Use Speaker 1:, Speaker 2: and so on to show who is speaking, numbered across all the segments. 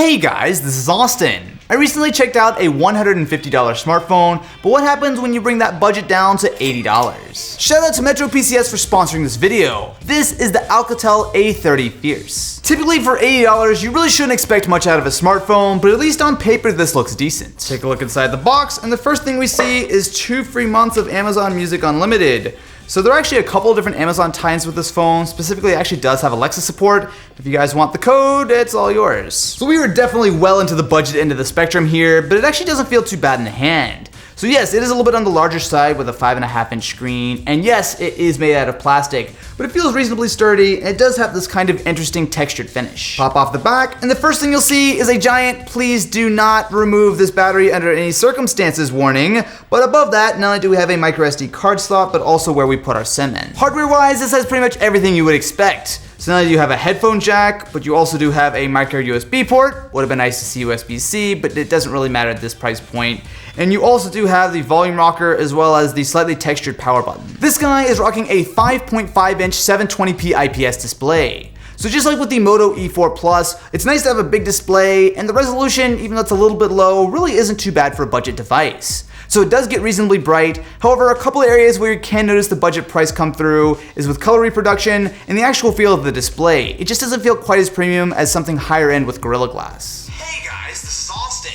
Speaker 1: Hey guys, this is Austin. I recently checked out a $150 smartphone, but what happens when you bring that budget down to $80? Shout out to MetroPCS for sponsoring this video. This is the Alcatel A30 Fierce. Typically for $80, you really shouldn't expect much out of a smartphone, but at least on paper this looks decent. Take a look inside the box, and the first thing we see is 2 free months of Amazon Music Unlimited. So there are actually a couple of different Amazon tie-ins with this phone. Specifically, it actually does have Alexa support. If you guys want the code, it's all yours. So we were definitely well into the budget end of the spectrum here, but it actually doesn't feel too bad in the hand. So yes, it is a little bit on the larger side with a 5.5-inch screen, and yes, it is made out of plastic, but it feels reasonably sturdy, and it does have this kind of interesting textured finish. Pop off the back, and the first thing you'll see is a giant "please do not remove this battery under any circumstances" warning, but above that, not only do we have a microSD card slot, but also where we put our SIM in. Hardware-wise, this has pretty much everything you would expect. So not only do you have a headphone jack, but you also do have a micro USB port. Would have been nice to see USB-C, but it doesn't really matter at this price point. And you also do have the volume rocker as well as the slightly textured power button. This guy is rocking a 5.5-inch 720p IPS display. So just like with the Moto E4 Plus, it's nice to have a big display, and the resolution, even though it's a little bit low, really isn't too bad for a budget device. So it does get reasonably bright. However, a couple of areas where you can notice the budget price come through is with color reproduction and the actual feel of the display. It just doesn't feel quite as premium as something higher end with Gorilla Glass. Hey guys, this is Austin.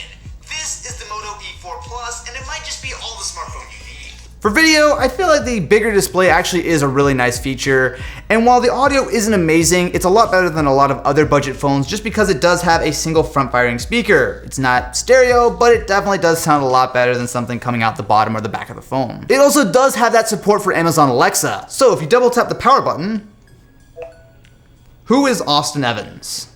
Speaker 1: This is the Moto E4 Plus, and it might just be all the smartphone you need. For video, I feel like the bigger display actually is a really nice feature, and while the audio isn't amazing, it's a lot better than a lot of other budget phones just because it does have a single front-firing speaker. It's not stereo, but it definitely does sound a lot better than something coming out the bottom or the back of the phone. It also does have that support for Amazon Alexa, so if you double tap the power button, who is Austin Evans?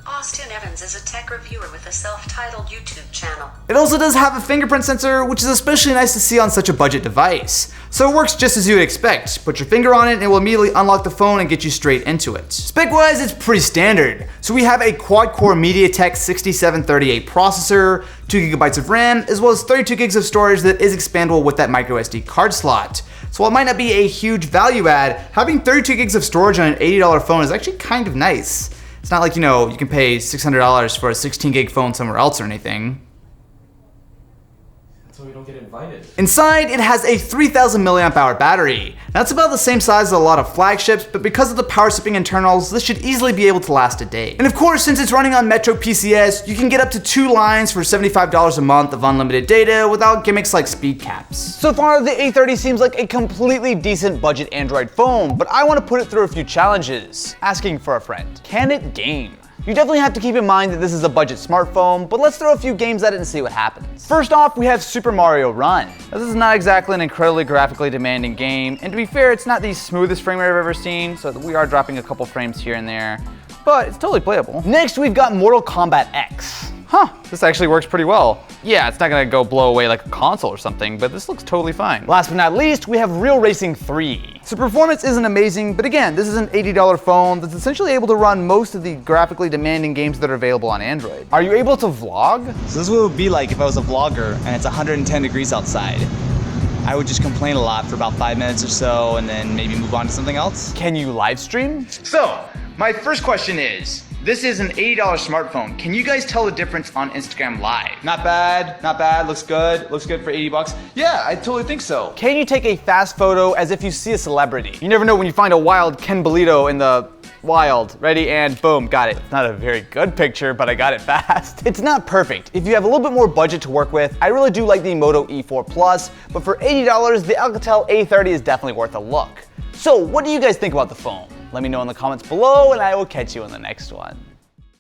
Speaker 2: Austin Evans is a tech reviewer with a self-titled YouTube channel.
Speaker 1: It also does have a fingerprint sensor, which is especially nice to see on such a budget device. So it works just as you would expect. Put your finger on it and it will immediately unlock the phone and get you straight into it. Spec-wise, it's pretty standard. So we have a quad-core MediaTek 6738 processor, 2 GB of RAM, as well as 32 gigs of storage that is expandable with that microSD card slot. So while it might not be a huge value add, having 32 gigs of storage on an $80 phone is actually kind of nice. It's not like, you know, you can pay $600 for a 16 gig phone somewhere else or anything.
Speaker 3: That's why we don't get invited.
Speaker 1: Inside, it has a 3000 milliamp hour battery. That's about the same size as a lot of flagships, but because of the power sipping internals, this should easily be able to last a day. And of course, since it's running on MetroPCS, you can get up to 2 lines for $75 a month of unlimited data without gimmicks like speed caps. So far, the A30 seems like a completely decent budget Android phone, but I want to put it through a few challenges. Asking for a friend. Can it game? You definitely have to keep in mind that this is a budget smartphone, but let's throw a few games at it and see what happens. First off, we have Super Mario Run. Now, this is not exactly an incredibly graphically demanding game, and to be fair, it's not the smoothest frame rate I've ever seen, so we are dropping a couple frames here and there, but it's totally playable. Next, we've got Mortal Kombat X. This actually works pretty well. Yeah, it's not gonna go blow away like a console or something, but this looks totally fine. Last but not least, we have Real Racing 3. So performance isn't amazing, but again, this is an $80 phone that's essentially able to run most of the graphically demanding games that are available on Android. Are you able to vlog?
Speaker 4: So this is what it would be like if I was a vlogger and it's 110 degrees outside. I would just complain a lot for about 5 minutes or so and then maybe move on to something else.
Speaker 1: Can you live stream? So, my first question is, this is an $80 smartphone. Can you guys tell the difference on Instagram Live?
Speaker 4: Not bad, not bad, looks good for 80 bucks. Yeah, I totally think so.
Speaker 1: Can you take a fast photo as if you see a celebrity? You never know when you find a wild Ken Bolito in the wild. Ready, and boom, got it. It's not a very good picture, but I got it fast. It's not perfect. If you have a little bit more budget to work with, I really do like the Moto E4 Plus, but for $80, the Alcatel A30 is definitely worth a look. So what do you guys think about the phone? Let me know in the comments below, and I will catch you in the next one.